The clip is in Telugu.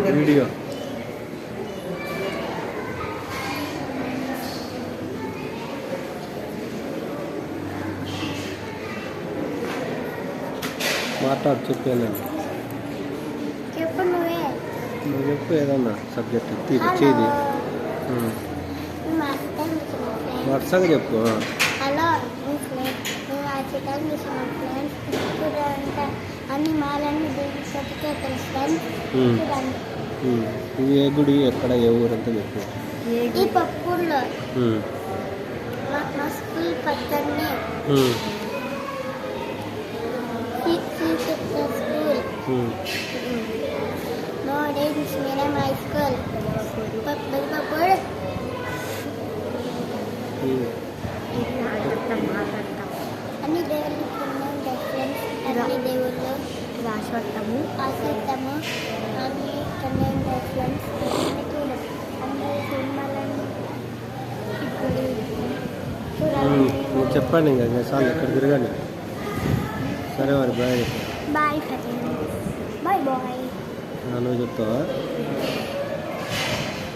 వీడియో మాట్లాడు చెప్పాను చెప్పు నువ్వే నువ్వు చెప్పు ఏదన్నా సబ్జెక్ట్ తీర్చేది వరుసగా చెప్పు. హలో ఫ్రెండ్స్ అన్ని మాలన్నీ దేవుడికే తెలుసు. ఇది ఏ గుడి ఎక్కడ ఏ ఊరంతా చెప్పు. ఈ పక్కూర్లో మా స్కూల్ పక్కనే స్కూల్ మోడర్న్స్ మీడియం హై స్కూల్ పప్పుడు అన్ని దేవుళ్ళు ఫ్రెండ్స్ అన్ని దేవుళ్ళు ఆశ్వత్తము అన్ని కన్యాం ఫ్రెండ్స్ అన్ని సినిమాలను ఇప్పుడు మీరు చెప్పండి ఇంకా చాలు ఎక్కడ తిరగండి. సరే మరి బాయ్. Bye bye bye. నువ్వు చెప్తావా?